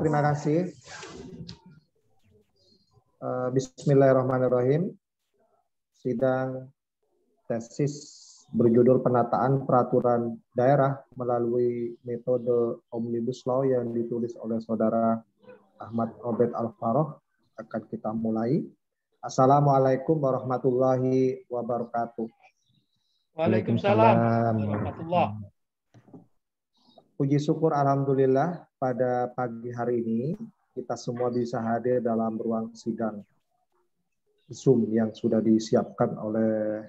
Terima kasih. Bismillahirrahmanirrahim. Sidang tesis berjudul Penataan Peraturan Daerah melalui metode Omnibus Law yang ditulis oleh Saudara Ahmad Robert Alfaroh akan kita mulai. Assalamualaikum warahmatullahi wabarakatuh. Waalaikumsalam warahmatullahi. Puji syukur alhamdulillah pada pagi hari ini kita semua bisa hadir dalam ruang sidang Zoom yang sudah disiapkan oleh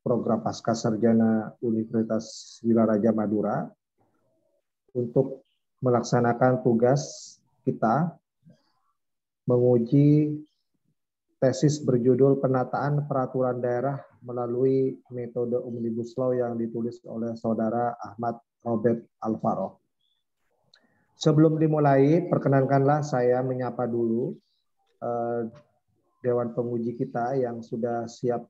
Program Pascasarjana Universitas Wiraraja Madura untuk melaksanakan tugas kita menguji tesis berjudul Penataan Peraturan Daerah melalui metode Omnibus Law yang ditulis oleh Saudara Ahmad Robert Alfaroh. Sebelum dimulai, perkenankanlah saya menyapa dulu Dewan Penguji kita yang sudah siap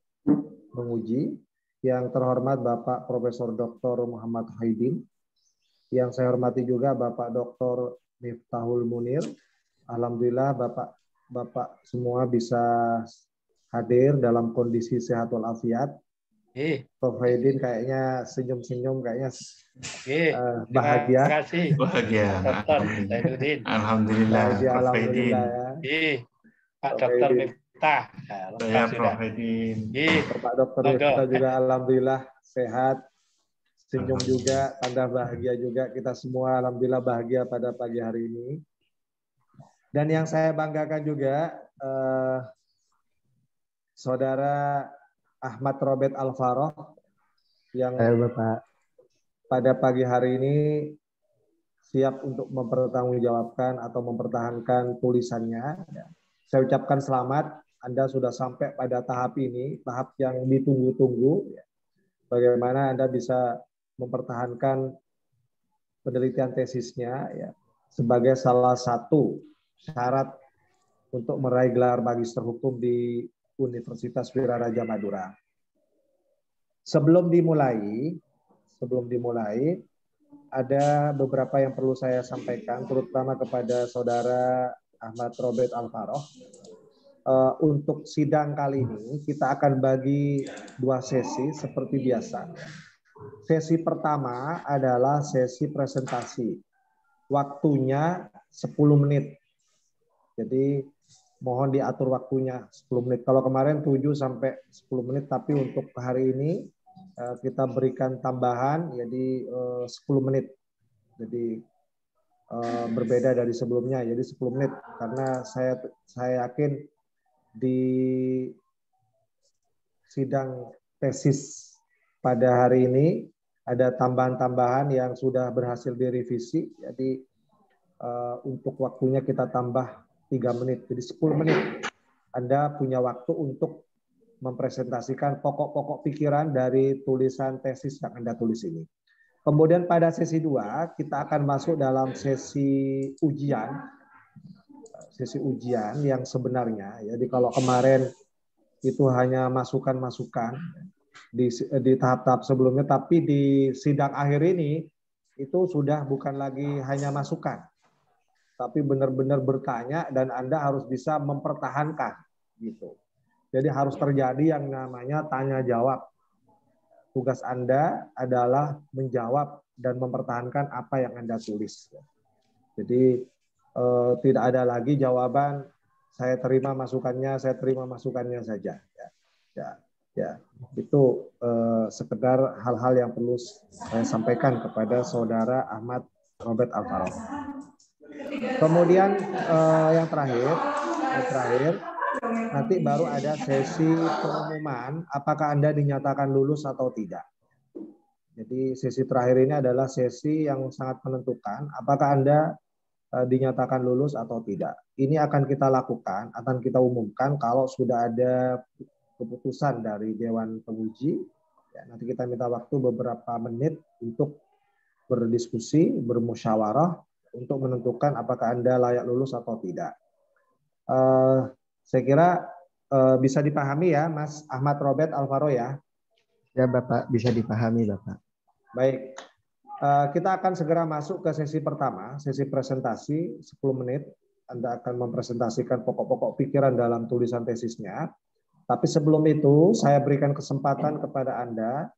menguji. Yang terhormat Bapak Profesor Dr. Muhammad Haidin, yang saya hormati juga Bapak Dr. Miftahul Munir. Alhamdulillah Bapak semua bisa hadir dalam kondisi sehat walafiat. Prof. Haidin kayaknya senyum-senyum, kayaknya bahagia. Terima kasih. Bahagia. Dr. Zainuddin. Alhamdulillah. Bahagia, Prof. Haidin. alhamdulillah ya. Pak Dr. Miftah. Saya Prof. Haidin. Pak Dr. Miftah juga alhamdulillah sehat. Senyum juga, tanda bahagia juga. Kita semua alhamdulillah bahagia pada pagi hari ini. Dan yang saya banggakan juga, Saudara Ahmad Robert Alfaroh yang pada pagi hari ini siap untuk mempertanggungjawabkan atau mempertahankan tulisannya. Saya ucapkan selamat, Anda sudah sampai pada tahap ini, tahap yang ditunggu-tunggu. Bagaimana Anda bisa mempertahankan penelitian tesisnya sebagai salah satu syarat untuk meraih gelar magister hukum di Universitas Wiraraja Madura. Sebelum dimulai, ada beberapa yang perlu saya sampaikan, terutama kepada Saudara Ahmad Robert Alfaroh. Untuk sidang kali ini, kita akan bagi dua sesi seperti biasa. Sesi pertama adalah sesi presentasi. Waktunya 10 menit. Jadi mohon diatur waktunya 10 menit. Kalau kemarin 7 sampai 10 menit, tapi untuk hari ini kita berikan tambahan jadi 10 menit. Jadi berbeda dari sebelumnya, jadi 10 menit. Karena saya yakin di sidang tesis pada hari ini ada tambahan-tambahan yang sudah berhasil direvisi. Jadi untuk waktunya kita tambah 3 menit, jadi 10 menit. Anda punya waktu untuk mempresentasikan pokok-pokok pikiran dari tulisan tesis yang Anda tulis ini. Kemudian pada sesi 2, kita akan masuk dalam sesi ujian. Sesi ujian yang sebenarnya, jadi kalau kemarin itu hanya masukan-masukan di tahap-tahap sebelumnya, tapi di sidang akhir ini itu sudah bukan lagi hanya masukan, tapi benar-benar bertanya dan Anda harus bisa mempertahankan gitu. Jadi harus terjadi yang namanya tanya jawab. Tugas Anda adalah menjawab dan mempertahankan apa yang Anda tulis. Jadi tidak ada lagi jawaban saya terima masukannya saja. Ya. Itu sekedar hal-hal yang perlu saya sampaikan kepada Saudara Ahmad Robert Alfaroh. Kemudian yang terakhir nanti baru ada sesi pengumuman apakah Anda dinyatakan lulus atau tidak. Jadi sesi terakhir ini adalah sesi yang sangat menentukan apakah Anda dinyatakan lulus atau tidak. Ini akan kita lakukan, akan kita umumkan kalau sudah ada keputusan dari Dewan Penguji. Ya, nanti kita minta waktu beberapa menit untuk berdiskusi, bermusyawarah untuk menentukan apakah Anda layak lulus atau tidak. Saya kira bisa dipahami ya, Mas Ahmad Robert Alfaroh ya. Ya Bapak, bisa dipahami Bapak. Baik. Kita akan segera masuk ke sesi pertama, sesi presentasi 10 menit. Anda akan mempresentasikan pokok-pokok pikiran dalam tulisan tesisnya. Tapi sebelum itu, saya berikan kesempatan kepada Anda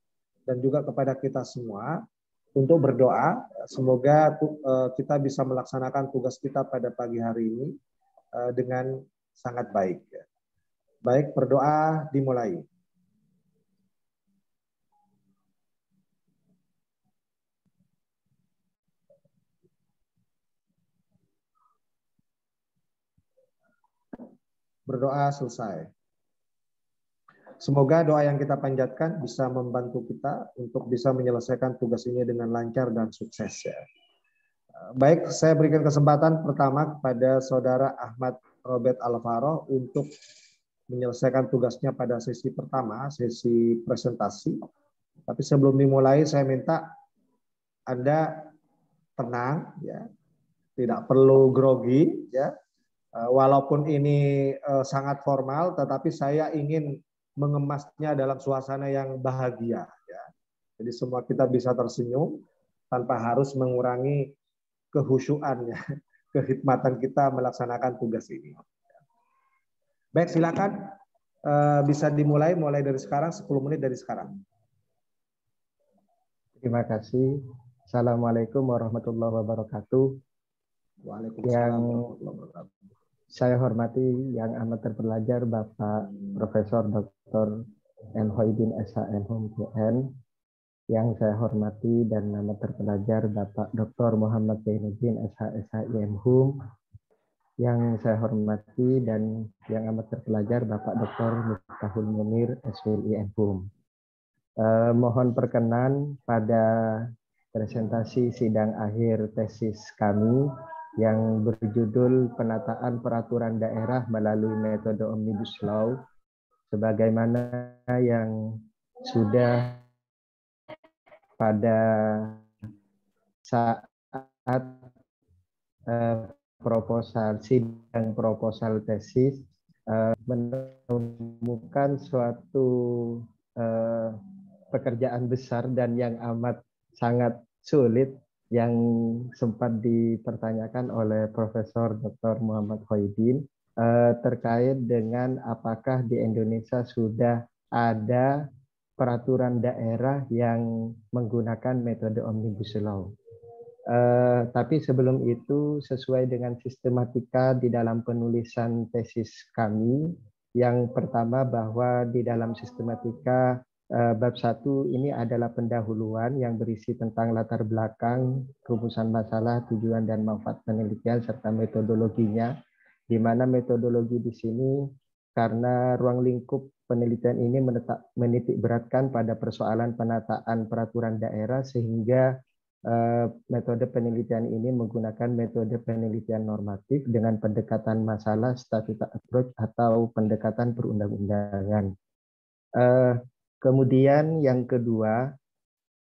dan juga kepada kita semua untuk berdoa. Semoga kita bisa melaksanakan tugas kita pada pagi hari ini dengan sangat baik. Baik, berdoa dimulai. Berdoa selesai. Semoga doa yang kita panjatkan bisa membantu kita untuk bisa menyelesaikan tugas ini dengan lancar dan sukses ya. Baik, saya berikan kesempatan pertama kepada Saudara Ahmad Robert Alvaro untuk menyelesaikan tugasnya pada sesi pertama, sesi presentasi. Tapi sebelum dimulai, saya minta Anda tenang, ya, tidak perlu grogi, ya. Walaupun ini sangat formal, tetapi saya ingin mengemasnya dalam suasana yang bahagia. Ya. Jadi semua kita bisa tersenyum tanpa harus mengurangi kehusyuan, ya, kehikmatan kita melaksanakan tugas ini. Baik, silakan bisa dimulai mulai dari sekarang, 10 menit dari sekarang. Terima kasih. Assalamualaikum warahmatullahi wabarakatuh. Waalaikumsalam warahmatullahi wabarakatuh. Saya hormati yang amat terpelajar Bapak Profesor Dr. M. Hoidin SHM PN, yang saya hormati dan amat terpelajar Bapak Dr. Muhammad Zainuddin SHSHIM HUM, yang saya hormati dan yang amat terpelajar Bapak Dr. Miftahul Munir SWIM HUM. Mohon perkenan pada presentasi sidang akhir tesis kami yang berjudul Penataan Peraturan Daerah Melalui Metode Omnibus Law, sebagaimana yang sudah pada saat sidang proposal tesis menemukan suatu pekerjaan besar dan yang amat sangat sulit yang sempat dipertanyakan oleh Profesor Dr. Muhammad Hoidin terkait dengan apakah di Indonesia sudah ada peraturan daerah yang menggunakan metode Omnibus Law. Tapi sebelum itu, sesuai dengan sistematika di dalam penulisan tesis kami, yang pertama bahwa di dalam sistematika bab 1 ini adalah pendahuluan yang berisi tentang latar belakang, rumusan masalah, tujuan dan manfaat penelitian serta metodologinya, di mana metodologi di sini karena ruang lingkup penelitian ini menitik beratkan pada persoalan penataan peraturan daerah, sehingga metode penelitian ini menggunakan metode penelitian normatif dengan pendekatan masalah statuta approach atau pendekatan perundang-undangan. Kemudian yang kedua,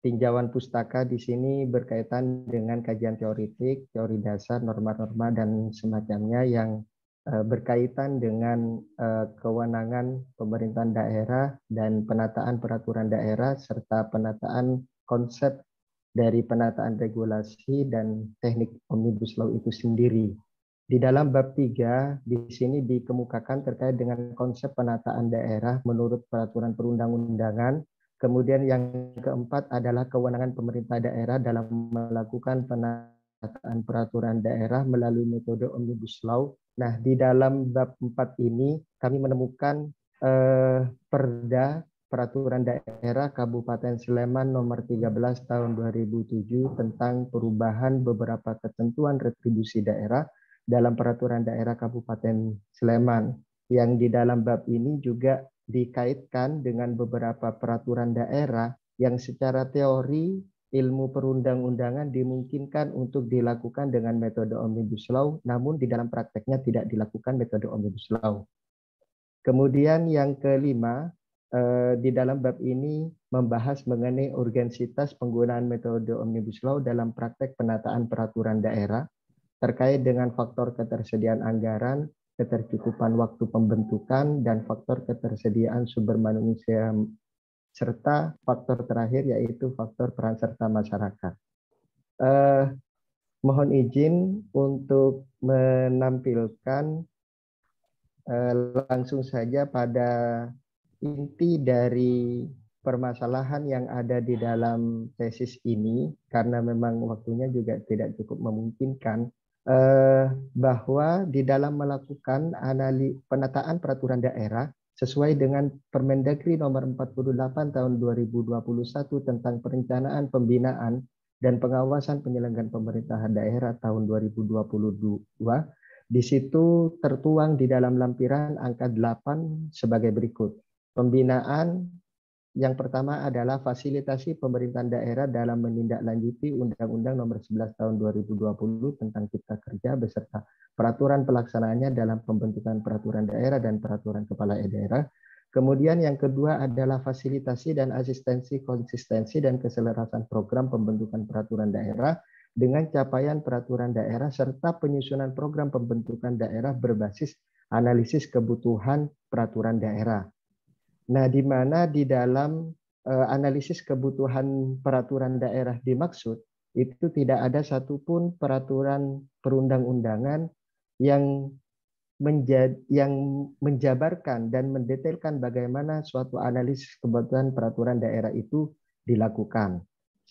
tinjauan pustaka di sini berkaitan dengan kajian teoritik, teori dasar, norma-norma dan semacamnya yang berkaitan dengan kewenangan pemerintahan daerah dan penataan peraturan daerah serta penataan konsep dari penataan regulasi dan teknik Omnibus Law itu sendiri. Di dalam bab 3, di sini dikemukakan terkait dengan konsep penataan daerah menurut peraturan perundang-undangan. Kemudian yang keempat adalah kewenangan pemerintah daerah dalam melakukan penataan peraturan daerah melalui metode Omnibus Law. Nah, di dalam bab 4 ini kami menemukan Perda Peraturan Daerah Kabupaten Sleman nomor 13 tahun 2007 tentang perubahan beberapa ketentuan retribusi daerah dalam Peraturan Daerah Kabupaten Sleman, yang di dalam bab ini juga dikaitkan dengan beberapa peraturan daerah yang secara teori ilmu perundang-undangan dimungkinkan untuk dilakukan dengan metode Omnibus Law, namun di dalam prakteknya tidak dilakukan metode Omnibus Law. Kemudian yang kelima, di dalam bab ini membahas mengenai urgensitas penggunaan metode Omnibus Law dalam praktek penataan peraturan daerah terkait dengan faktor ketersediaan anggaran, ketercukupan waktu pembentukan, dan faktor ketersediaan sumber manusia, serta faktor terakhir yaitu faktor peran serta masyarakat. Mohon izin untuk menampilkan langsung saja pada inti dari permasalahan yang ada di dalam tesis ini, karena memang waktunya juga tidak cukup memungkinkan, bahwa di dalam melakukan penataan peraturan daerah sesuai dengan Permendagri nomor 48 tahun 2021 tentang perencanaan, pembinaan, dan pengawasan penyelenggaraan pemerintahan daerah tahun 2022, di situ tertuang di dalam lampiran angka 8 sebagai berikut. Pembinaan yang pertama adalah fasilitasi pemerintahan daerah dalam menindaklanjuti Undang-Undang Nomor 11 Tahun 2020 tentang Cipta Kerja beserta peraturan pelaksanaannya dalam pembentukan peraturan daerah dan peraturan kepala daerah. Kemudian yang kedua adalah fasilitasi dan asistensi konsistensi dan keselarasan program pembentukan peraturan daerah dengan capaian peraturan daerah serta penyusunan program pembentukan daerah berbasis analisis kebutuhan peraturan daerah. Nah, di mana di dalam analisis kebutuhan peraturan daerah dimaksud, itu tidak ada satupun peraturan perundang-undangan yang menjabarkan dan mendetailkan bagaimana suatu analisis kebutuhan peraturan daerah itu dilakukan.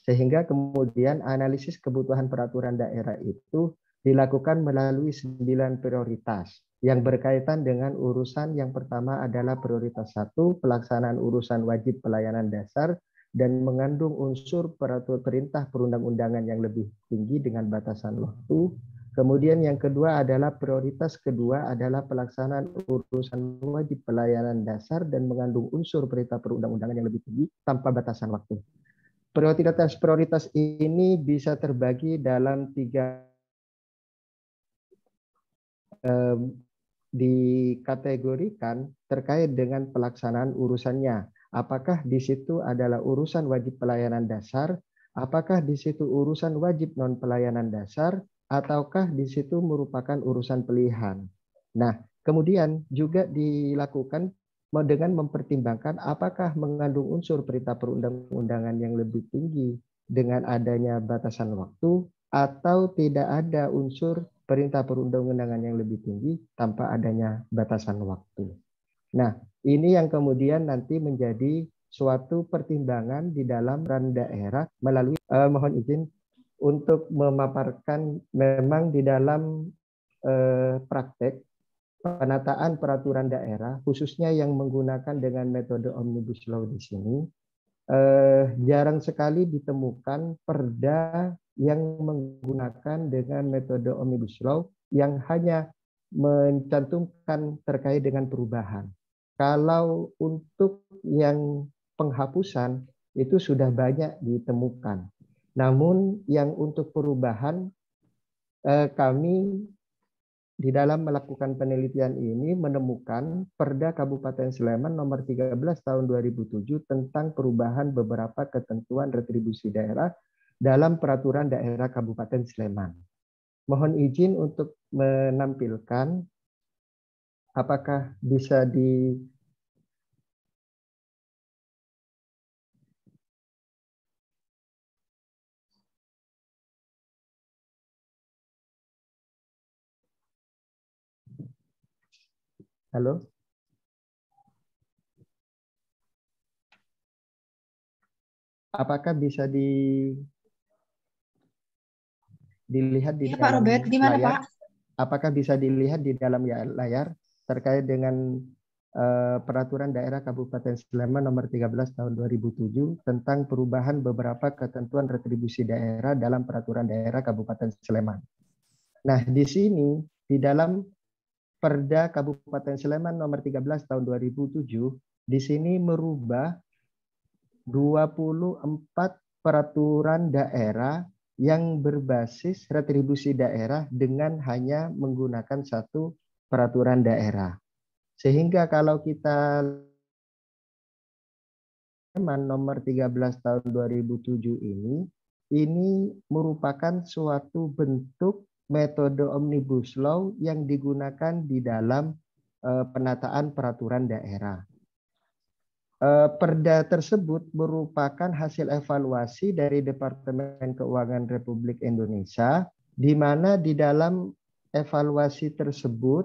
Sehingga kemudian analisis kebutuhan peraturan daerah itu dilakukan melalui 9 prioritas yang berkaitan dengan urusan yang pertama adalah prioritas 1, pelaksanaan urusan wajib pelayanan dasar dan mengandung unsur perintah perundang-undangan yang lebih tinggi dengan batasan waktu. Kemudian yang kedua adalah prioritas kedua adalah pelaksanaan urusan wajib pelayanan dasar dan mengandung unsur perintah perundang-undangan yang lebih tinggi tanpa batasan waktu. Prioritas ini bisa terbagi dalam 3 dikategorikan terkait dengan pelaksanaan urusannya. Apakah di situ adalah urusan wajib pelayanan dasar, apakah di situ urusan wajib non pelayanan dasar, ataukah di situ merupakan urusan pilihan. Nah, kemudian juga dilakukan dengan mempertimbangkan apakah mengandung unsur perintah perundang-undangan yang lebih tinggi dengan adanya batasan waktu atau tidak ada unsur perintah perundang-undangan yang lebih tinggi tanpa adanya batasan waktu. Nah, ini yang kemudian nanti menjadi suatu pertimbangan di dalam peran daerah melalui mohon izin untuk memaparkan memang di dalam praktek penataan peraturan daerah khususnya yang menggunakan dengan metode omnibus law di sini jarang sekali ditemukan perda yang menggunakan dengan metode omnibus law yang hanya mencantumkan terkait dengan perubahan. Kalau untuk yang penghapusan itu sudah banyak ditemukan. Namun yang untuk perubahan kami di dalam melakukan penelitian ini menemukan Perda Kabupaten Sleman nomor 13 tahun 2007 tentang perubahan beberapa ketentuan retribusi daerah dalam peraturan daerah Kabupaten Sleman. Mohon izin untuk menampilkan apakah bisa di Halo? Apakah bisa dilihat di Pak dalam Robert, gimana layar? Pak? Apakah bisa dilihat di dalam layar terkait dengan Peraturan Daerah Kabupaten Sleman nomor 13 tahun 2007 tentang perubahan beberapa ketentuan retribusi daerah dalam Peraturan Daerah Kabupaten Sleman. Nah, di sini di dalam Perda Kabupaten Sleman nomor 13 tahun 2007 di sini merubah 24 peraturan daerah yang berbasis retribusi daerah dengan hanya menggunakan satu peraturan daerah. Sehingga kalau kita nomor 13 tahun 2007 ini merupakan suatu bentuk metode omnibus law yang digunakan di dalam penataan peraturan daerah. Perda tersebut merupakan hasil evaluasi dari Departemen Keuangan Republik Indonesia, di mana di dalam evaluasi tersebut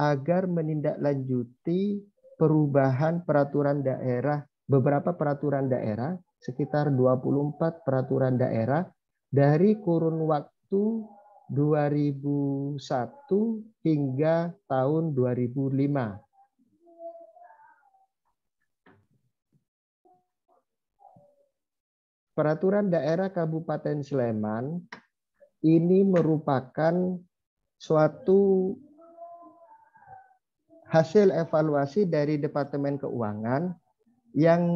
agar menindaklanjuti perubahan peraturan daerah, beberapa peraturan daerah, sekitar 24 peraturan daerah dari kurun waktu 2001 hingga tahun 2005. Peraturan daerah Kabupaten Sleman ini merupakan suatu hasil evaluasi dari Departemen Keuangan yang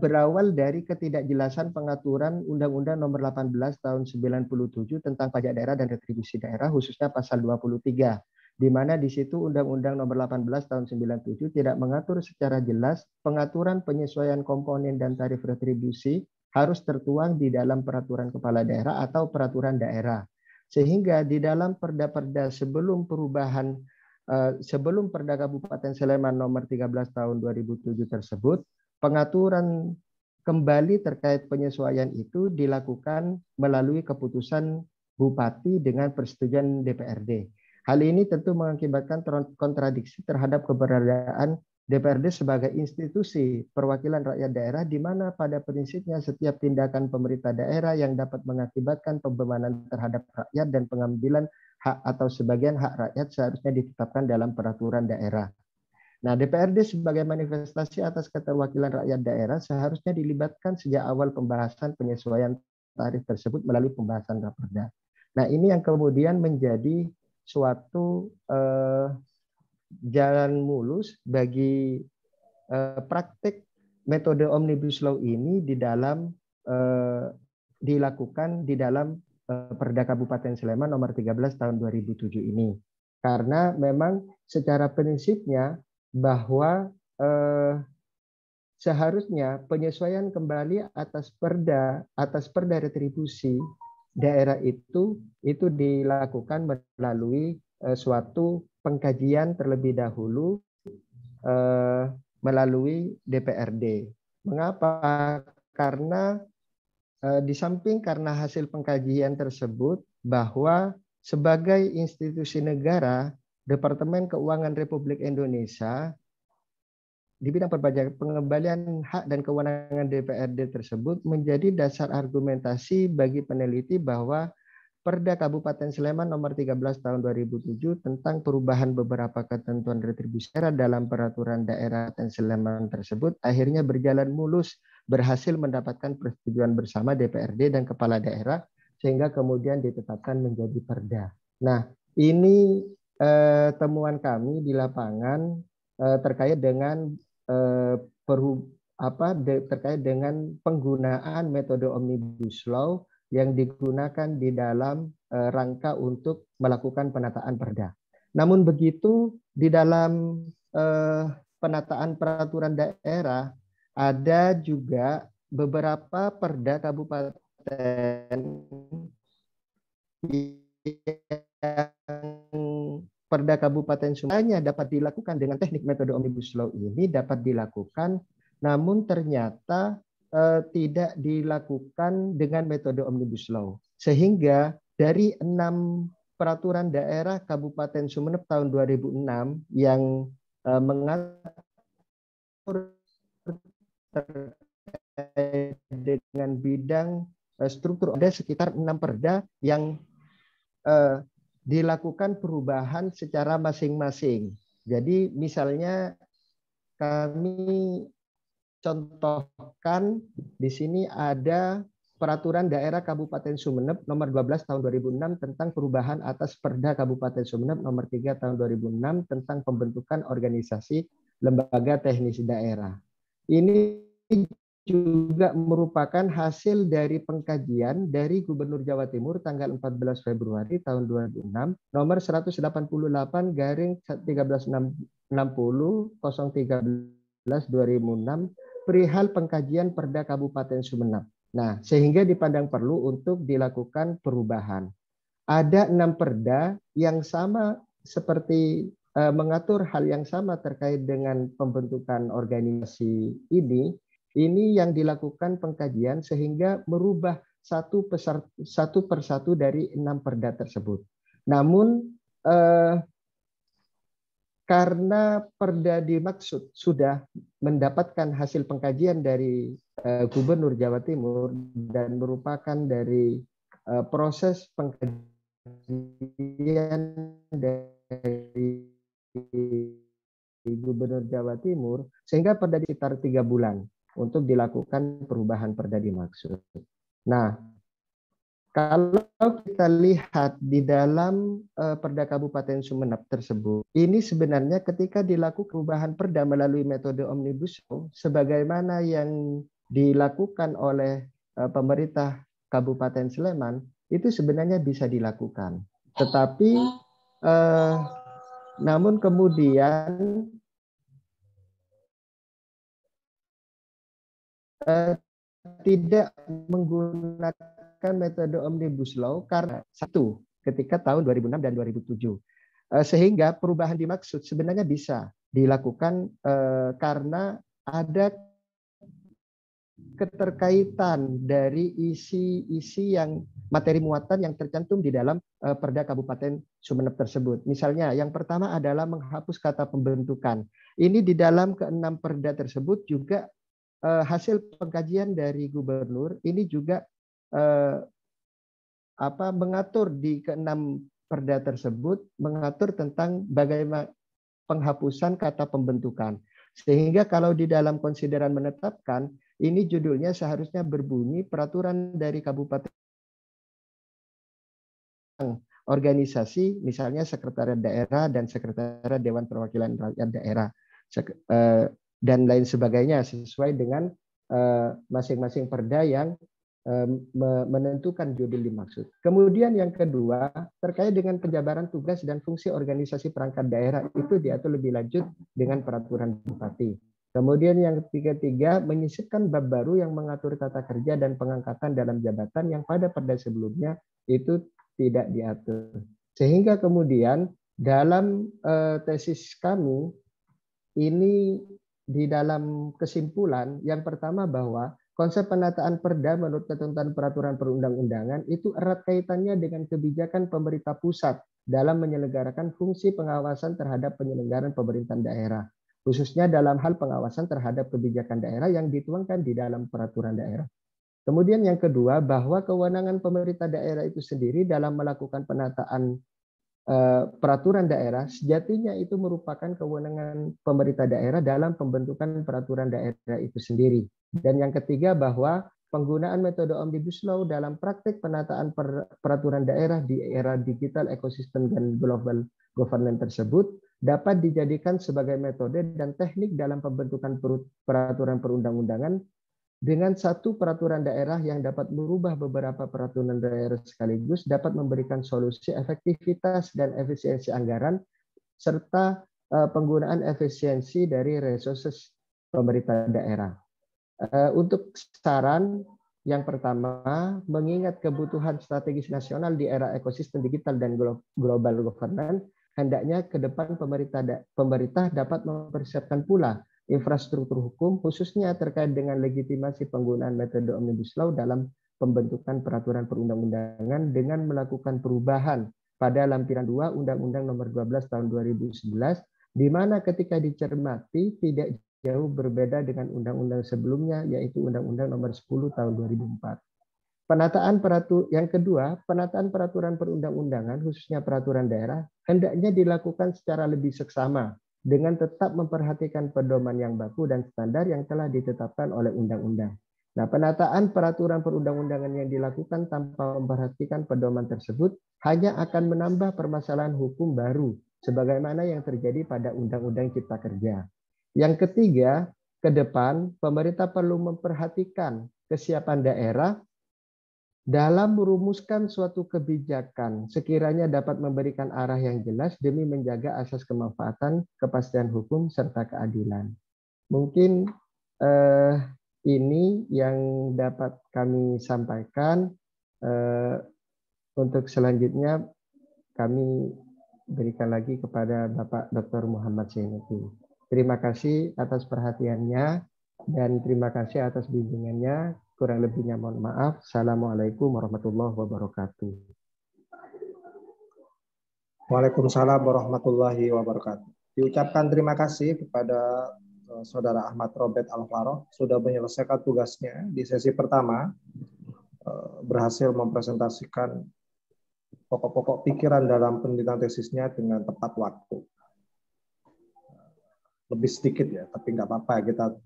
berawal dari ketidakjelasan pengaturan Undang-Undang Nomor 18 Tahun 97 tentang pajak daerah dan retribusi daerah, khususnya pasal 23, di mana di situ Undang-Undang Nomor 18 Tahun 97 tidak mengatur secara jelas pengaturan penyesuaian komponen dan tarif retribusi harus tertuang di dalam peraturan kepala daerah atau peraturan daerah. Sehingga di dalam perda-perda sebelum perubahan, sebelum Perda Kabupaten Sleman Nomor 13 Tahun 2007 tersebut, pengaturan kembali terkait penyesuaian itu dilakukan melalui keputusan Bupati dengan persetujuan DPRD. Hal ini tentu mengakibatkan kontradiksi terhadap keberadaan DPRD sebagai institusi perwakilan rakyat daerah, di mana pada prinsipnya setiap tindakan pemerintah daerah yang dapat mengakibatkan pembebanan terhadap rakyat dan pengambilan hak atau sebagian hak rakyat seharusnya ditetapkan dalam peraturan daerah. Nah, DPRD sebagai manifestasi atas keterwakilan rakyat daerah seharusnya dilibatkan sejak awal pembahasan penyesuaian tarif tersebut melalui pembahasan Raperda. Nah, ini yang kemudian menjadi suatu jalan mulus bagi praktik metode Omnibus Law ini di dalam dilakukan di dalam Perda Kabupaten Sleman Nomor 13 Tahun 2007 ini. Karena memang secara prinsipnya bahwa seharusnya penyesuaian kembali atas perda retribusi daerah itu dilakukan melalui suatu pengkajian terlebih dahulu melalui DPRD. Mengapa? Karena di samping karena hasil pengkajian tersebut bahwa sebagai institusi negara, Departemen Keuangan Republik Indonesia di bidang perpajakan, pengembalian hak dan kewenangan DPRD tersebut menjadi dasar argumentasi bagi peneliti bahwa Perda Kabupaten Sleman Nomor 13 Tahun 2007 tentang perubahan beberapa ketentuan retribusi daerah dalam peraturan daerah Kabupaten Sleman tersebut akhirnya berjalan mulus, berhasil mendapatkan persetujuan bersama DPRD dan kepala daerah sehingga kemudian ditetapkan menjadi perda. Nah, ini temuan kami di lapangan terkait dengan terkait dengan penggunaan metode Omnibus Law yang digunakan di dalam rangka untuk melakukan penataan perda. Namun begitu, di dalam penataan peraturan daerah ada juga beberapa perda kabupaten yang perda kabupaten semuanya dapat dilakukan dengan teknik metode Omnibus Law ini dapat dilakukan, namun ternyata tidak dilakukan dengan metode Omnibus Law. Sehingga dari 6 peraturan daerah Kabupaten Sumeneb tahun 2006 yang mengatur terkait dengan bidang struktur, ada sekitar 6 perda yang dilakukan perubahan secara masing-masing. Jadi misalnya kami contohkan di sini ada Peraturan Daerah Kabupaten Sumeneb Nomor 12 Tahun 2006 tentang perubahan atas Perda Kabupaten Sumeneb Nomor 3 Tahun 2006 tentang pembentukan organisasi lembaga teknis daerah. Ini juga merupakan hasil dari pengkajian dari Gubernur Jawa Timur tanggal 14 Februari tahun 2006 nomor 188/1360/013 perihal pengkajian Perda Kabupaten Sumeneb. Nah, sehingga dipandang perlu untuk dilakukan perubahan. Ada 6 perda yang sama seperti mengatur hal yang sama terkait dengan pembentukan organisasi ini yang dilakukan pengkajian sehingga merubah satu persatu dari 6 perda tersebut. Namun karena perda dimaksud sudah mendapatkan hasil pengkajian dari Gubernur Jawa Timur dan merupakan dari proses pengkajian dari Gubernur Jawa Timur, sehingga perda sekitar 3 bulan untuk dilakukan perubahan perda dimaksud. Nah, kalau kita lihat di dalam Perda Kabupaten Sumeneb tersebut, ini sebenarnya ketika dilakukan perubahan perda melalui metode Omnibus Law, sebagaimana yang dilakukan oleh pemerintah Kabupaten Sleman, itu sebenarnya bisa dilakukan. Tetapi namun kemudian tidak menggunakan metode Omnibus Law karena satu, ketika tahun 2006 dan 2007. Sehingga perubahan dimaksud sebenarnya bisa dilakukan karena ada keterkaitan dari isi-isi yang materi muatan yang tercantum di dalam Perda Kabupaten Sumeneb tersebut. Misalnya yang pertama adalah menghapus kata pembentukan. Ini di dalam ke-6 perda tersebut juga hasil pengkajian dari gubernur ini juga mengatur di ke-6 perda tersebut mengatur tentang bagaimana penghapusan kata pembentukan. Sehingga kalau di dalam konsideran menetapkan, ini judulnya seharusnya berbunyi peraturan dari kabupaten organisasi, misalnya sekretariat daerah dan sekretariat Dewan Perwakilan Rakyat Daerah dan lain sebagainya sesuai dengan masing-masing perda yang menentukan judul dimaksud. Kemudian yang kedua terkait dengan penjabaran tugas dan fungsi organisasi perangkat daerah itu diatur lebih lanjut dengan peraturan bupati. Kemudian yang ketiga menyisipkan bab baru yang mengatur tata kerja dan pengangkatan dalam jabatan yang pada perda sebelumnya itu tidak diatur. Sehingga kemudian dalam tesis kami ini di dalam kesimpulan yang pertama bahwa konsep penataan perda menurut ketentuan peraturan perundang-undangan itu erat kaitannya dengan kebijakan pemerintah pusat dalam menyelenggarakan fungsi pengawasan terhadap penyelenggaraan pemerintahan daerah, khususnya dalam hal pengawasan terhadap kebijakan daerah yang dituangkan di dalam peraturan daerah. Kemudian yang kedua bahwa kewenangan pemerintah daerah itu sendiri dalam melakukan penataan peraturan daerah sejatinya itu merupakan kewenangan pemerintah daerah dalam pembentukan peraturan daerah itu sendiri. Dan yang ketiga bahwa penggunaan metode Omnibus Law dalam praktik penataan peraturan daerah di era digital ekosistem dan global governance tersebut dapat dijadikan sebagai metode dan teknik dalam pembentukan peraturan perundang-undangan dengan satu peraturan daerah yang dapat merubah beberapa peraturan daerah sekaligus dapat memberikan solusi efektivitas dan efisiensi anggaran serta penggunaan efisiensi dari resources pemerintah daerah. Untuk saran yang pertama, mengingat kebutuhan strategis nasional di era ekosistem digital dan global governance, hendaknya ke depan pemerintah dapat mempersiapkan pula infrastruktur hukum khususnya terkait dengan legitimasi penggunaan metode Omnibus Law dalam pembentukan peraturan perundang-undangan dengan melakukan perubahan pada lampiran 2 Undang-Undang Nomor 12 Tahun 2011 di mana ketika dicermati tidak jauh berbeda dengan undang-undang sebelumnya yaitu Undang-Undang Nomor 10 Tahun 2004. Yang kedua, penataan peraturan perundang-undangan khususnya peraturan daerah hendaknya dilakukan secara lebih seksama dengan tetap memperhatikan pedoman yang baku dan standar yang telah ditetapkan oleh undang-undang. Nah, penataan peraturan perundang-undangan yang dilakukan tanpa memperhatikan pedoman tersebut hanya akan menambah permasalahan hukum baru sebagaimana yang terjadi pada Undang-Undang Cipta Kerja. Yang ketiga, ke depan pemerintah perlu memperhatikan kesiapan daerah dalam merumuskan suatu kebijakan sekiranya dapat memberikan arah yang jelas demi menjaga asas kemanfaatan, kepastian hukum, serta keadilan. Mungkin ini yang dapat kami sampaikan. Untuk selanjutnya kami berikan lagi kepada Bapak Dr. Muhammad Zainuddin. Terima kasih atas perhatiannya dan terima kasih atas bimbingannya. Kurang lebihnya mohon maaf. Assalamualaikum warahmatullahi wabarakatuh. Waalaikumsalam warahmatullahi wabarakatuh. Diucapkan terima kasih kepada Saudara Ahmad Robert Alvaro sudah menyelesaikan tugasnya di sesi pertama, berhasil mempresentasikan pokok-pokok pikiran dalam penelitian tesisnya dengan tepat waktu. Lebih sedikit ya, tapi nggak apa-apa, kita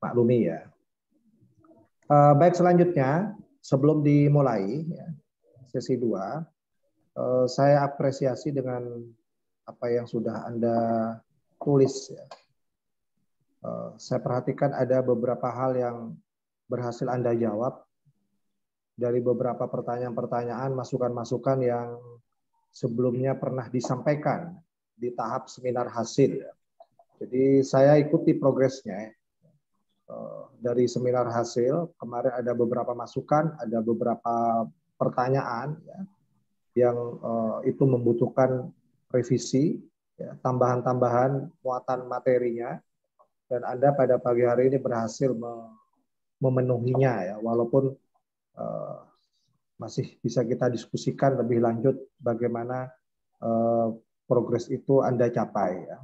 maklumi ya. Baik, selanjutnya sebelum dimulai ya, sesi 2, saya apresiasi dengan apa yang sudah Anda tulis ya. Saya perhatikan ada beberapa hal yang berhasil Anda jawab dari beberapa pertanyaan-pertanyaan, masukan-masukan yang sebelumnya pernah disampaikan di tahap seminar hasil. Jadi saya ikuti progresnya. Dari seminar hasil, kemarin ada beberapa masukan, ada beberapa pertanyaan ya, yang itu membutuhkan revisi, ya, tambahan-tambahan muatan materinya. Dan Anda pada pagi hari ini berhasil memenuhinya ya, walaupun masih bisa kita diskusikan lebih lanjut bagaimana progres itu Anda capai ya.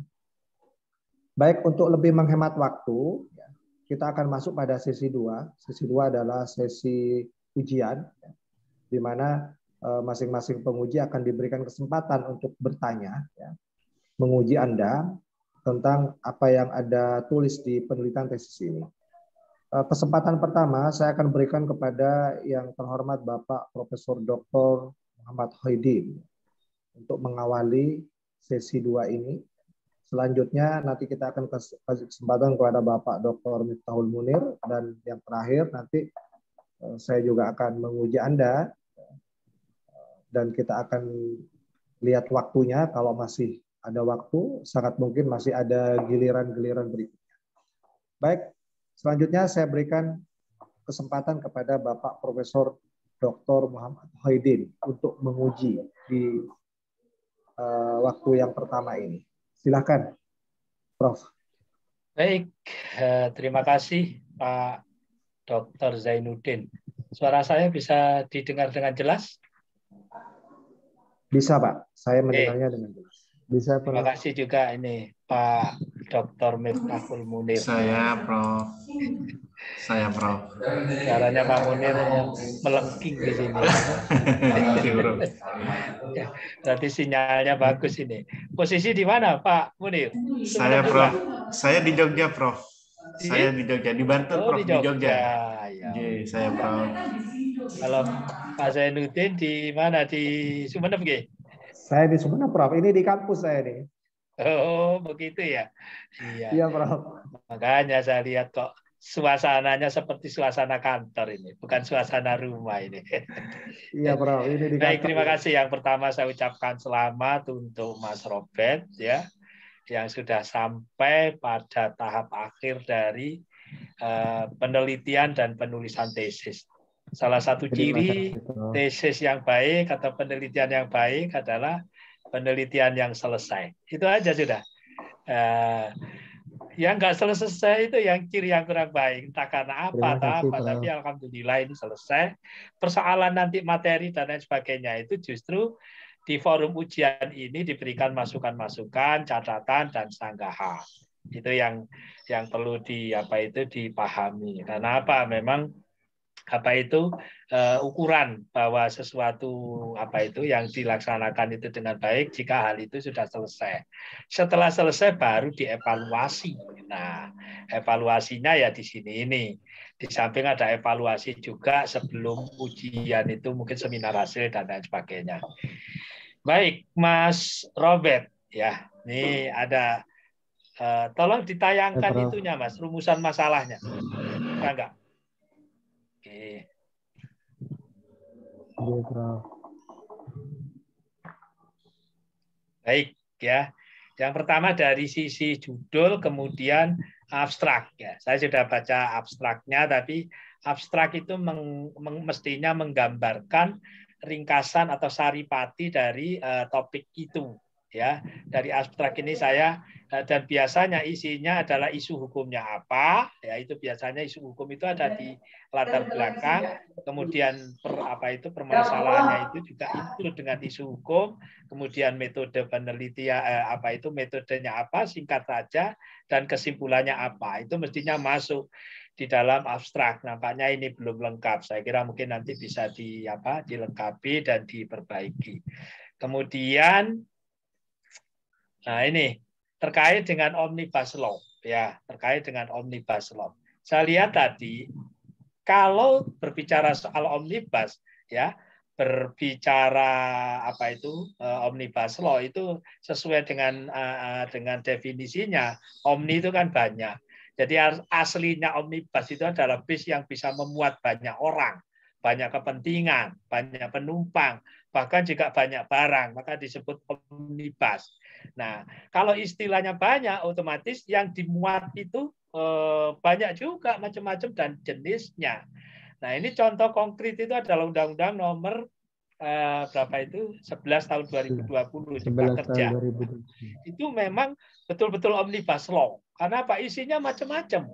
Baik, untuk lebih menghemat waktu ya, kita akan masuk pada sesi 2. Sesi 2 adalah sesi ujian ya, di mana masing-masing penguji akan diberikan kesempatan untuk bertanya ya, menguji Anda tentang apa yang Anda tulis di penelitian tesis ini. Kesempatan pertama saya akan berikan kepada yang terhormat Bapak Profesor Dr. Muhammad Hoidin untuk mengawali sesi 2 ini. Selanjutnya nanti kita akan kasih kesempatan kepada Bapak Dr. Miftahul Munir, dan yang terakhir nanti saya juga akan menguji Anda dan kita akan lihat waktunya. Kalau masih ada waktu, sangat mungkin masih ada giliran-giliran berikutnya. Baik, selanjutnya saya berikan kesempatan kepada Bapak Profesor Dr. Muhammad Hoidin untuk menguji di waktu yang pertama ini. Silakan, Prof. Baik, terima kasih Pak Dr. Zainuddin. Suara saya bisa didengar dengan jelas? Bisa, Pak. Saya mendengarnya dengan jelas. Bisa, Terima Prof. kasih juga ini Pak Dr. Miftahul Munir. Saya, Prof. Saya, Prof. Suaranya Pak Munir melengking di sini. Ya, berarti sinyalnya bagus ini. Posisi di mana, Pak Munir? Saya, Prof. Saya di Jogja, Prof. Saya di Jogja, di Banten, Prof. Di Jogja. Ya. Oke, saya, Prof. Kalau Pak Zainuddin di mana? Di Sumeneb, G? Saya di Sumeneb, Prof. Ini di kampus saya nih. Oh, begitu ya. Iya. Iya, Prof. Makanya saya lihat kok suasananya seperti suasana kantor ini, bukan suasana rumah ini. Iya, Prof. Ini di kantor. Baik, terima kasih. Yang pertama saya ucapkan selamat untuk Mas Robert ya, yang sudah sampai pada tahap akhir dari penelitian dan penulisan tesis. Salah satu ciri tesis yang baik atau penelitian yang baik adalah penelitian yang selesai. Itu aja sudah. Yang nggak selesai itu yang ciri yang kurang baik. Entah karena apa atau apa. Tapi alhamdulillah ini selesai. Persoalan nanti materi dan lain sebagainya itu justru di forum ujian ini diberikan masukan-masukan, catatan, dan sanggahan. Itu yang perlu dipahami. Karena apa? Memang ukuran bahwa sesuatu yang dilaksanakan itu dengan baik jika hal itu sudah selesai. Setelah selesai baru dievaluasi. Nah, evaluasinya ya di sini ini. Di samping ada evaluasi juga sebelum ujian itu mungkin seminar hasil dan lain sebagainya. Baik, Mas Robert ya. Ini ada tolong ditayangkan itunya, Mas, rumusan masalahnya. Enggak? Oke. Baik ya. Yang pertama dari sisi judul, kemudian abstrak ya. Saya sudah baca abstraknya, tapi abstrak itu mestinya menggambarkan ringkasan atau saripati dari topik itu. Ya, dari abstrak ini saya dan biasanya isinya adalah isu hukumnya apa, ya itu biasanya isu hukum itu ada di latar belakang, kemudian permasalahannya itu juga include dengan isu hukum, kemudian metode penelitian metodenya apa, singkat saja, dan kesimpulannya apa, itu mestinya masuk di dalam abstrak. Nampaknya ini belum lengkap, saya kira mungkin nanti bisa dilengkapi dan diperbaiki. Kemudian nah ini terkait dengan Omnibus Law, ya terkait dengan Omnibus Law. Saya lihat tadi kalau berbicara soal Omnibus, ya berbicara Omnibus Law itu sesuai dengan definisinya. Omni itu kan banyak. Jadi aslinya Omnibus itu adalah bis yang bisa memuat banyak orang, banyak kepentingan, banyak penumpang, bahkan juga banyak barang, maka disebut omnibus. Nah, kalau istilahnya banyak, otomatis yang dimuat itu banyak juga macam-macam dan jenisnya. Nah, ini contoh konkret itu adalah Undang-Undang nomor 11 tahun 2020 Cipta Kerja. Itu memang betul-betul omnibus law. Karena apa? Isinya macam-macam.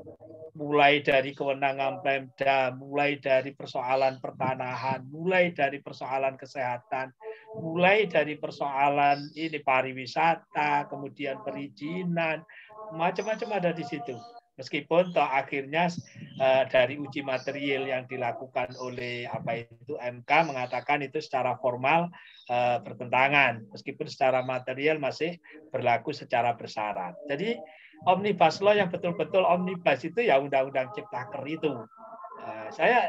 Mulai dari kewenangan Pemda, mulai dari persoalan pertanahan, mulai dari persoalan kesehatan, mulai dari persoalan pariwisata, kemudian perizinan, macam-macam ada di situ. Meskipun toh akhirnya dari uji material yang dilakukan oleh MK mengatakan itu secara formal bertentangan, meskipun secara material masih berlaku secara bersyarat. Jadi omnibus law yang betul-betul omnibus itu ya undang-undang Ciptaker itu.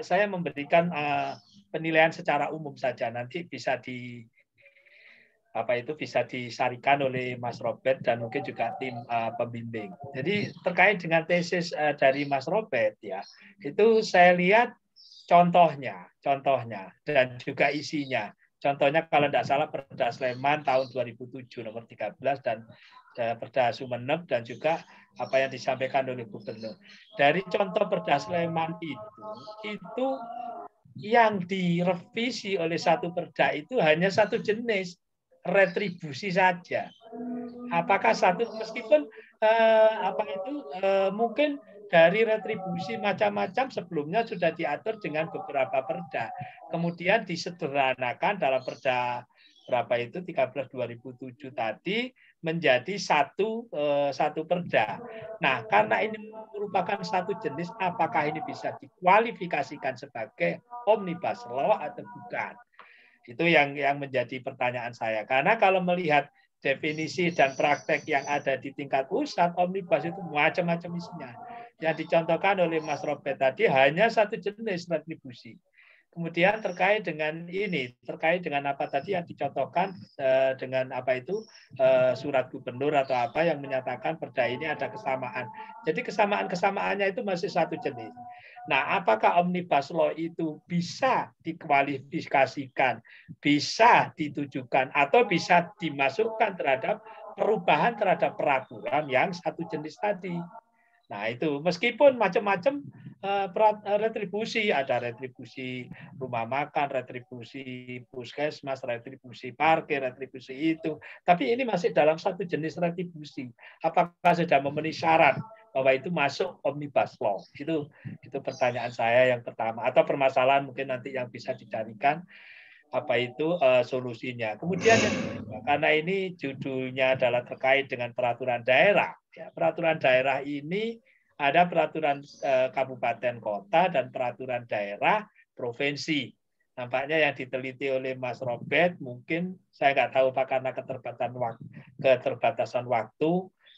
Saya memberikan penilaian secara umum saja, nanti bisa bisa disarikan oleh Mas Robert dan mungkin juga tim pembimbing. Jadi terkait dengan tesis dari Mas Robert ya, itu saya lihat contohnya dan juga isinya. Contohnya kalau tidak salah Perda Sleman tahun 2007 nomor 13 dan Perda Sumeneb dan juga apa yang disampaikan oleh Gubernur. Dari contoh Perda Sleman itu yang direvisi oleh satu perda itu hanya satu jenis, retribusi saja. Apakah satu meskipun mungkin dari retribusi macam-macam sebelumnya sudah diatur dengan beberapa perda. Kemudian disederhanakan dalam perda 13 2007 tadi menjadi satu perda. Nah, karena ini merupakan satu jenis, apakah ini bisa dikualifikasikan sebagai omnibus law atau bukan? Itu yang menjadi pertanyaan saya. Karena kalau melihat definisi dan praktek yang ada di tingkat pusat, omnibus itu macam-macam isinya. Yang dicontohkan oleh Mas Robert tadi hanya satu jenis retribusi. Kemudian terkait dengan apa tadi yang dicontohkan dengan surat gubernur atau apa yang menyatakan perda ini ada kesamaan. Jadi kesamaannya itu masih satu jenis. Nah, apakah omnibus law itu bisa dikualifikasikan, bisa ditujukan, atau bisa dimasukkan terhadap perubahan terhadap peraturan yang satu jenis tadi? Nah, itu meskipun macam-macam retribusi, ada retribusi rumah makan, retribusi puskesmas, retribusi parkir, retribusi itu, tapi ini masih dalam satu jenis retribusi. Apakah sudah memenuhi syarat bahwa itu masuk omnibus law? Itu pertanyaan saya yang pertama, atau permasalahan mungkin nanti yang bisa dicarikan solusinya. Kemudian karena ini judulnya adalah terkait dengan peraturan daerah. Ya, peraturan daerah ini ada peraturan kabupaten kota dan peraturan daerah provinsi. Nampaknya yang diteliti oleh Mas Robert, mungkin saya nggak tahu Pak karena keterbatasan waktu.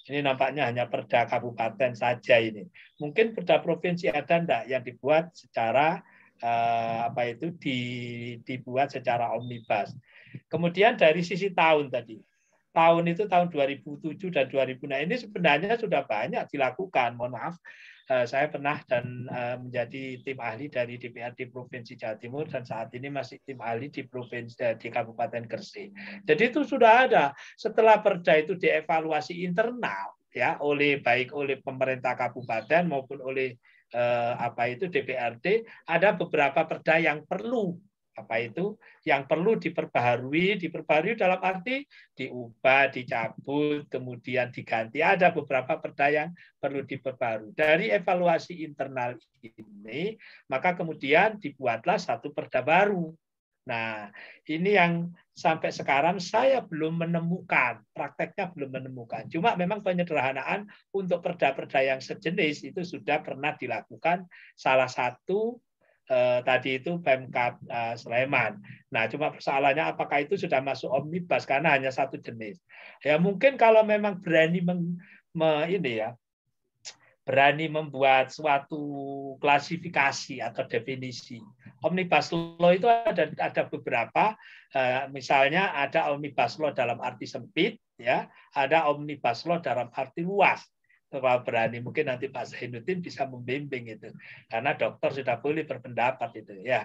Ini nampaknya hanya perda kabupaten saja ini. Mungkin perda provinsi ada enggak yang dibuat secara dibuat secara omnibus. Kemudian dari sisi tahun tadi. Tahun itu tahun 2007 dan 2000. Nah, ini sebenarnya sudah banyak dilakukan. Mohon maaf, saya pernah dan menjadi tim ahli dari DPRD Provinsi Jawa Timur dan saat ini masih tim ahli di Kabupaten Gresik. Jadi itu sudah ada. Setelah perda itu dievaluasi internal ya baik oleh pemerintah kabupaten maupun oleh DPRD, ada beberapa perda yang perlu Apa itu yang perlu diperbaharui dalam arti diubah, dicabut, kemudian diganti. Ada beberapa perda yang perlu diperbaharui. Dari evaluasi internal ini, maka kemudian dibuatlah satu perda baru. Nah, ini yang sampai sekarang saya belum menemukan, prakteknya belum menemukan. Cuma memang penyederhanaan untuk perda-perda yang sejenis itu sudah pernah dilakukan salah satu tadi itu Pemkab Sleman. Nah, cuma persoalannya apakah itu sudah masuk omnibus karena hanya satu jenis. Ya mungkin kalau memang berani berani membuat suatu klasifikasi atau definisi. Omnibus law itu ada beberapa, misalnya ada omnibus law dalam arti sempit, ya, ada omnibus law dalam arti luas. Kalau berani mungkin nanti Pak Zainuddin bisa membimbing itu, karena dokter sudah boleh berpendapat itu, ya.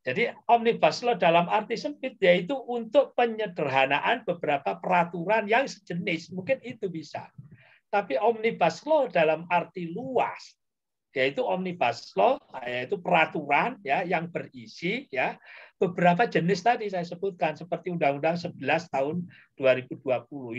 Jadi omnibus law dalam arti sempit yaitu untuk penyederhanaan beberapa peraturan yang sejenis, mungkin itu bisa. Tapi omnibus law dalam arti luas, yaitu omnibus law, yaitu peraturan ya yang berisi ya beberapa jenis tadi saya sebutkan seperti Undang-Undang 11 tahun 2020.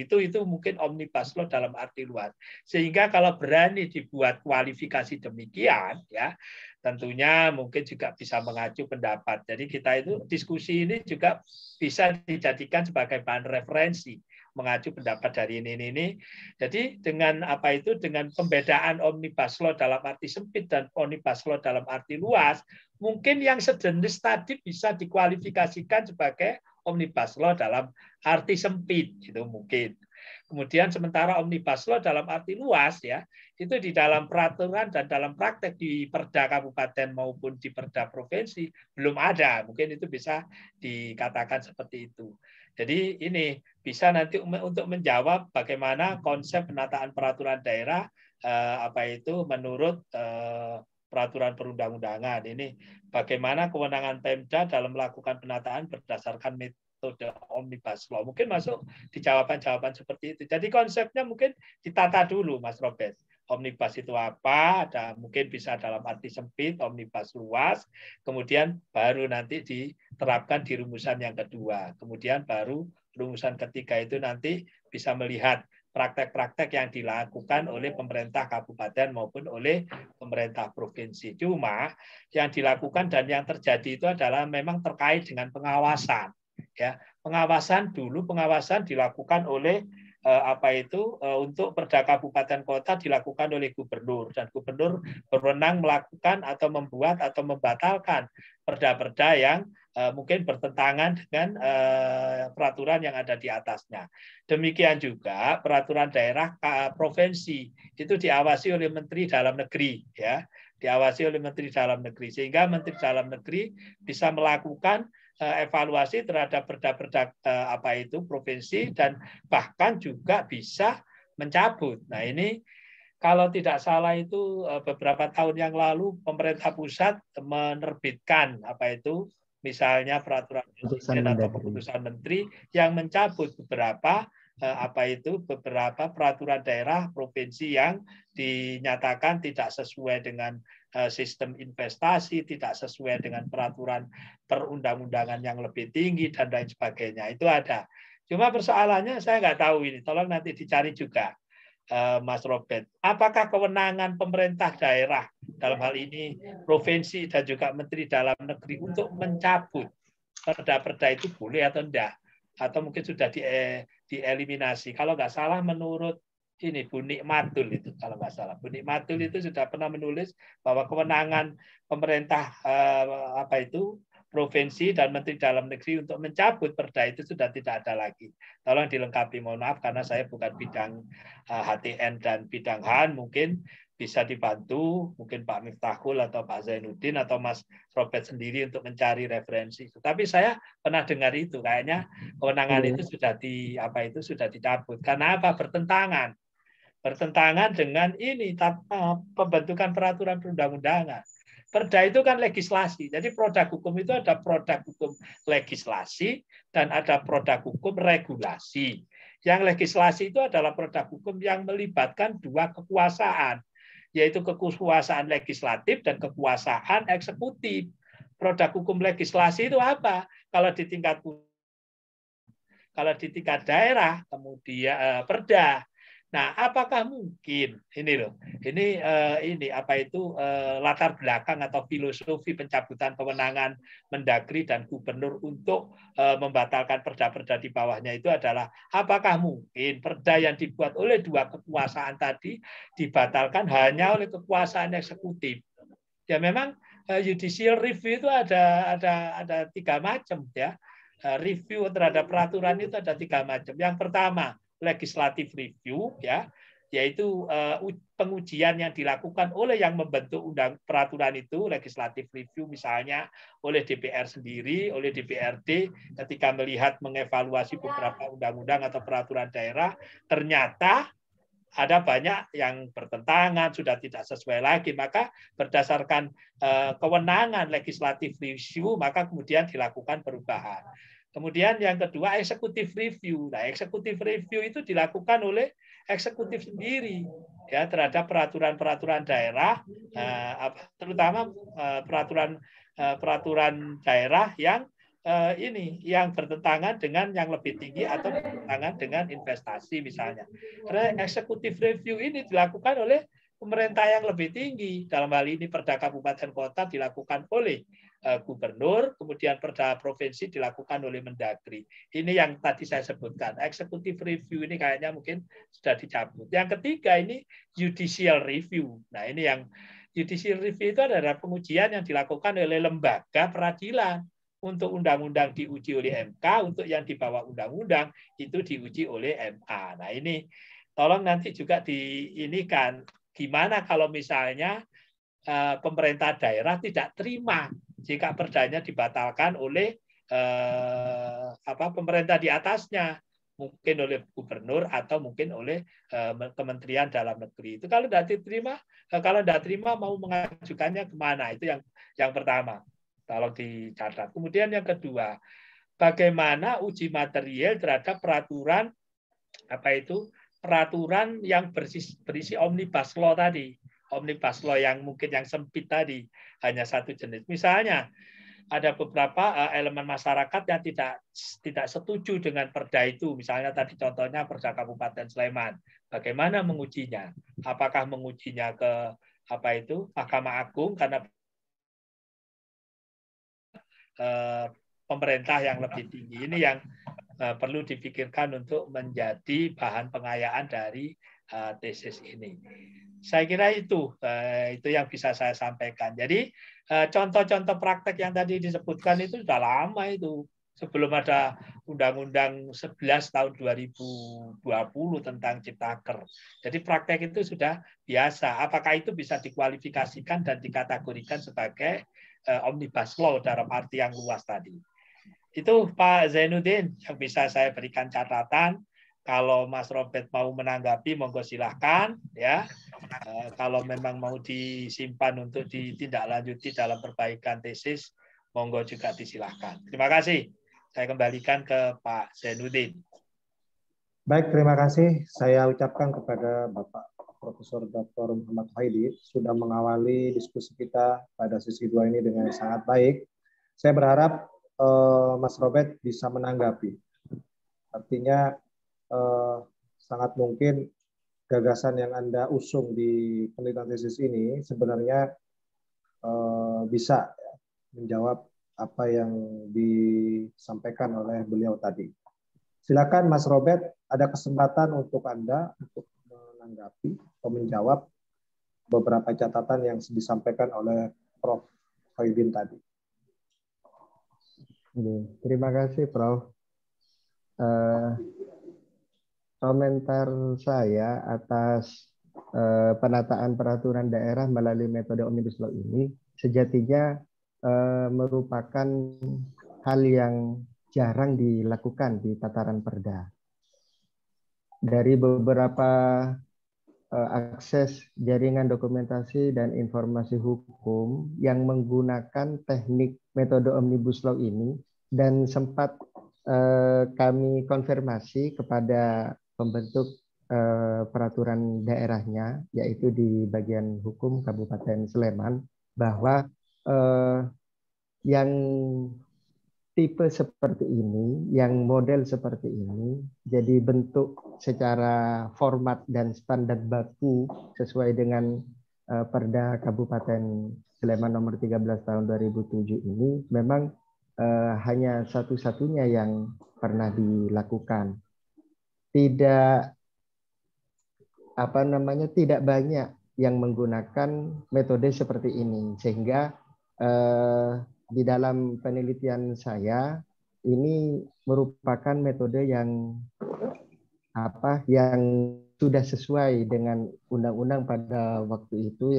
Itu mungkin omnibus law dalam arti luas. Sehingga kalau berani dibuat kualifikasi demikian ya, tentunya mungkin juga bisa mengacu pendapat. Jadi kita itu diskusi ini juga bisa dijadikan sebagai bahan referensi, mengacu pendapat dari ini. Jadi dengan apa itu, dengan pembedaan omnibus law dalam arti sempit dan omnibus law dalam arti luas, mungkin yang sejenis tadi bisa dikualifikasikan sebagai omnibus law dalam arti sempit, itu mungkin. Kemudian sementara omnibus law dalam arti luas ya, itu di dalam peraturan dan dalam praktek di Perda kabupaten maupun di Perda provinsi belum ada. Mungkin itu bisa dikatakan seperti itu. Jadi ini bisa nanti untuk menjawab bagaimana konsep penataan peraturan daerah apa itu menurut peraturan perundang-undangan. Ini bagaimana kewenangan Pemda dalam melakukan penataan berdasarkan metode omnibus law. Mungkin masuk di jawaban-jawaban seperti itu. Jadi konsepnya mungkin ditata dulu, Mas Robert. Omnibus itu apa? Ada mungkin bisa dalam arti sempit, omnibus luas, kemudian baru nanti diterapkan di rumusan yang kedua. Kemudian baru rumusan ketiga itu nanti bisa melihat praktek-praktek yang dilakukan oleh pemerintah kabupaten maupun oleh pemerintah provinsi. Cuma yang dilakukan dan yang terjadi itu adalah memang terkait dengan pengawasan. Ya, pengawasan dilakukan oleh untuk perda kabupaten kota dilakukan oleh gubernur, dan gubernur berwenang melakukan atau membuat atau membatalkan perda-perda yang mungkin bertentangan dengan peraturan yang ada di atasnya. Demikian juga peraturan daerah provinsi itu diawasi oleh Menteri Dalam Negeri, ya, diawasi oleh Menteri Dalam Negeri, sehingga Menteri Dalam Negeri bisa melakukan evaluasi terhadap perda-perda provinsi dan bahkan juga bisa mencabut. Nah ini kalau tidak salah itu beberapa tahun yang lalu pemerintah pusat menerbitkan misalnya peraturan presiden atau keputusan menteri yang mencabut beberapa peraturan daerah provinsi yang dinyatakan tidak sesuai dengan sistem investasi, tidak sesuai dengan peraturan perundang-undangan yang lebih tinggi dan lain sebagainya. Itu ada. Cuma persoalannya saya nggak tahu ini. Tolong nanti dicari juga, Mas Robert. Apakah kewenangan pemerintah daerah dalam hal ini provinsi dan juga Menteri Dalam Negeri untuk mencabut perda-perda itu boleh atau tidak? Atau mungkin sudah dieliminasi. Kalau nggak salah menurut ini Bu Nikmatul itu, kalau nggak salah Bu Nikmatul itu sudah pernah menulis bahwa kewenangan pemerintah provinsi dan Menteri Dalam Negeri untuk mencabut perda itu sudah tidak ada lagi. Tolong dilengkapi, mohon maaf karena saya bukan bidang HTN dan bidang HAN, mungkin bisa dibantu mungkin Pak Miftahul atau Pak Zainuddin atau Mas Robert sendiri untuk mencari referensi. Tapi saya pernah dengar itu, kayaknya kewenangan itu sudah dicabut. Karena apa? Bertentangan dengan ini pembentukan peraturan perundang-undangan. Perda itu kan legislasi. Jadi produk hukum itu ada produk hukum legislasi dan ada produk hukum regulasi. Yang legislasi itu adalah produk hukum yang melibatkan dua kekuasaan, yaitu kekuasaan legislatif dan kekuasaan eksekutif. produk hukum legislasi itu apa? Kalau di tingkat daerah, kemudian perda. Nah, apakah mungkin ini apa itu latar belakang atau filosofi pencabutan kewenangan Mendagri dan Gubernur untuk membatalkan perda-perda di bawahnya itu adalah apakah mungkin perda yang dibuat oleh dua kekuasaan tadi dibatalkan hanya oleh kekuasaan eksekutif? Ya memang judicial review itu ada 3 macam ya. Review terhadap peraturan itu ada 3 macam. Yang pertama legislative review ya, yaitu pengujian yang dilakukan oleh yang membentuk peraturan itu, legislative review misalnya oleh DPR sendiri, oleh DPRD ketika melihat mengevaluasi beberapa undang-undang atau peraturan daerah, ternyata ada banyak yang bertentangan, sudah tidak sesuai lagi, maka berdasarkan kewenangan legislative review, maka kemudian dilakukan perubahan. Kemudian yang kedua executive review. Nah, executive review itu dilakukan oleh eksekutif sendiri ya terhadap peraturan-peraturan daerah, terutama peraturan daerah yang yang bertentangan dengan yang lebih tinggi atau bertentangan dengan investasi misalnya. Karena executive review ini dilakukan oleh pemerintah yang lebih tinggi. Dalam hal ini perda kabupaten kota dilakukan oleh gubernur, kemudian perda provinsi dilakukan oleh Mendagri. Ini yang tadi saya sebutkan. Executive review ini kayaknya mungkin sudah dicabut. Yang ketiga ini judicial review. Nah, ini yang judicial review itu adalah pengujian yang dilakukan oleh lembaga peradilan. Untuk undang-undang diuji oleh MK, untuk yang di bawah undang-undang itu diuji oleh MA. Nah, ini tolong nanti juga diinikan gimana kalau misalnya pemerintah daerah tidak terima jika perdanya dibatalkan oleh pemerintah di atasnya, mungkin oleh gubernur atau mungkin oleh Kementerian Dalam Negeri. Itu kalau tidak diterima, kalau tidak terima mau mengajukannya kemana? Itu yang pertama. Tolong dicatat. Kemudian yang kedua, bagaimana uji material terhadap peraturan peraturan yang berisi omnibus law tadi. Omnibus law yang mungkin yang sempit tadi, hanya satu jenis. Misalnya, ada beberapa elemen masyarakat yang tidak setuju dengan perda itu. Misalnya tadi contohnya perda Kabupaten Sleman. Bagaimana mengujinya? Apakah mengujinya ke Mahkamah Agung karena pemerintah yang lebih tinggi? Ini yang perlu dipikirkan untuk menjadi bahan pengayaan dari tesis ini. Saya kira itu yang bisa saya sampaikan. Jadi contoh-contoh praktek yang tadi disebutkan itu sudah lama itu. Sebelum ada Undang-Undang 11 tahun 2020 tentang Ciptaker. Jadi praktek itu sudah biasa. Apakah itu bisa dikualifikasikan dan dikategorikan sebagai omnibus law dalam arti yang luas tadi? Itu Pak Zainuddin yang bisa saya berikan catatan. Kalau Mas Robert mau menanggapi, monggo silahkan ya. Kalau memang mau disimpan untuk ditindaklanjuti dalam perbaikan tesis, monggo juga disilahkan. Terima kasih. Saya kembalikan ke Pak Zainuddin. Baik, terima kasih. Saya ucapkan kepada Bapak Profesor Dr. Muhammad Faidi sudah mengawali diskusi kita pada sesi 2 ini dengan sangat baik. Saya berharap Mas Robert bisa menanggapi. Artinya sangat mungkin gagasan yang Anda usung di penelitian tesis ini sebenarnya bisa menjawab apa yang disampaikan oleh beliau tadi. Silakan Mas Robert, ada kesempatan untuk Anda untuk menanggapi atau menjawab beberapa catatan yang disampaikan oleh Prof. Faidin tadi. Terima kasih, Prof. Komentar saya atas penataan peraturan daerah melalui metode Omnibus Law ini sejatinya merupakan hal yang jarang dilakukan di tataran perda. Dari beberapa akses jaringan dokumentasi dan informasi hukum yang menggunakan teknik metode Omnibus Law ini, dan sempat kami konfirmasi kepada pembentuk peraturan daerahnya, yaitu di bagian hukum Kabupaten Sleman, bahwa yang tipe seperti ini, yang model seperti ini, jadi bentuk secara format dan standar baku sesuai dengan Perda Kabupaten Sleman nomor 13 tahun 2007 ini memang hanya satu-satunya yang pernah dilakukan. Tidak tidak banyak yang menggunakan metode seperti ini, sehingga di dalam penelitian saya ini merupakan metode yang yang sudah sesuai dengan undang-undang pada waktu itu,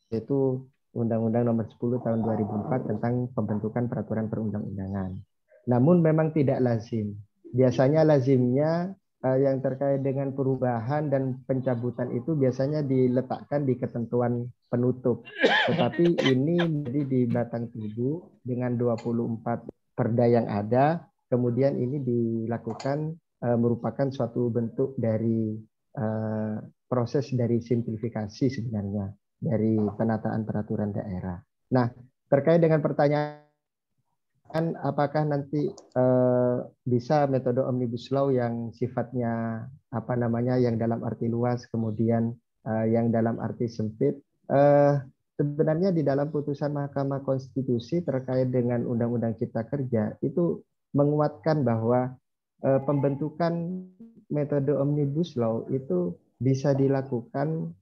yaitu Undang-Undang Nomor 10 Tahun 2004 tentang pembentukan peraturan perundang-undangan. Namun memang tidak lazim. Biasanya lazimnya yang terkait dengan perubahan dan pencabutan itu biasanya diletakkan di ketentuan penutup. Tetapi ini jadi di batang tubuh dengan 24 perda yang ada, kemudian ini dilakukan merupakan suatu bentuk dari proses dari simplifikasi sebenarnya dari penataan peraturan daerah. Nah, terkait dengan pertanyaan apakah nanti bisa metode omnibus law yang sifatnya yang dalam arti luas, kemudian yang dalam arti sempit, sebenarnya di dalam putusan Mahkamah Konstitusi terkait dengan Undang-Undang Cipta Kerja itu menguatkan bahwa pembentukan metode omnibus law itu bisa dilakukan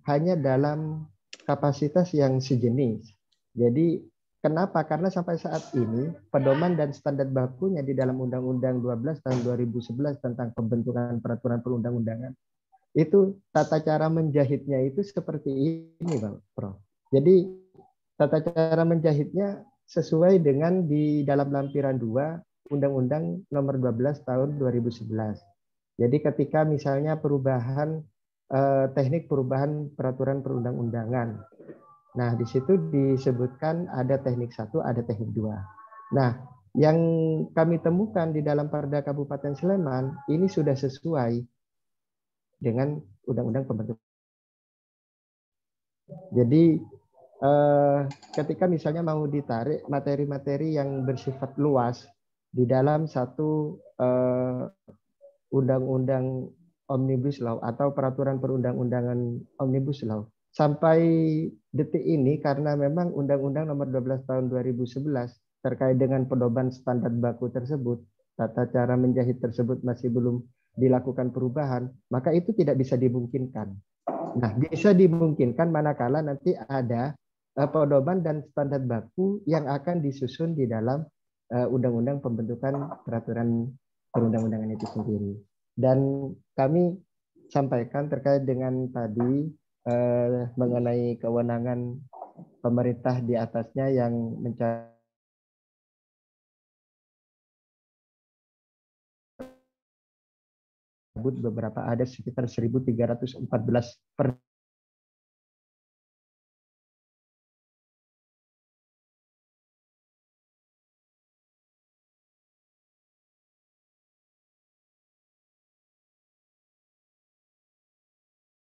hanya dalam kapasitas yang sejenis. Jadi kenapa? Karena sampai saat ini pedoman dan standar bakunya di dalam Undang-Undang 12 tahun 2011 tentang pembentukan peraturan perundang-undangan itu tata cara menjahitnya itu seperti ini, Bang Prof. Jadi tata cara menjahitnya sesuai dengan di dalam lampiran 2 Undang-Undang Nomor 12 tahun 2011. Jadi ketika misalnya perubahan teknik perubahan peraturan perundang-undangan. Nah, di situ disebutkan ada teknik 1, ada teknik 2. Nah, yang kami temukan di dalam Perda Kabupaten Sleman ini sudah sesuai dengan Undang-Undang Pembentukan. Jadi ketika misalnya mau ditarik materi-materi yang bersifat luas di dalam satu undang-undang omnibus law atau peraturan perundang-undangan omnibus law, sampai detik ini karena memang Undang-Undang Nomor 12 Tahun 2011 terkait dengan pedoman standar baku tersebut, tata cara menjahit tersebut masih belum dilakukan perubahan, maka itu tidak bisa dimungkinkan. Nah, bisa dimungkinkan manakala nanti ada pedoman dan standar baku yang akan disusun di dalam Undang-Undang Pembentukan Peraturan Perundang-undangan itu sendiri. Dan kami sampaikan terkait dengan tadi mengenai kewenangan pemerintah di atasnya yang mencabut beberapa, ada sekitar 1.314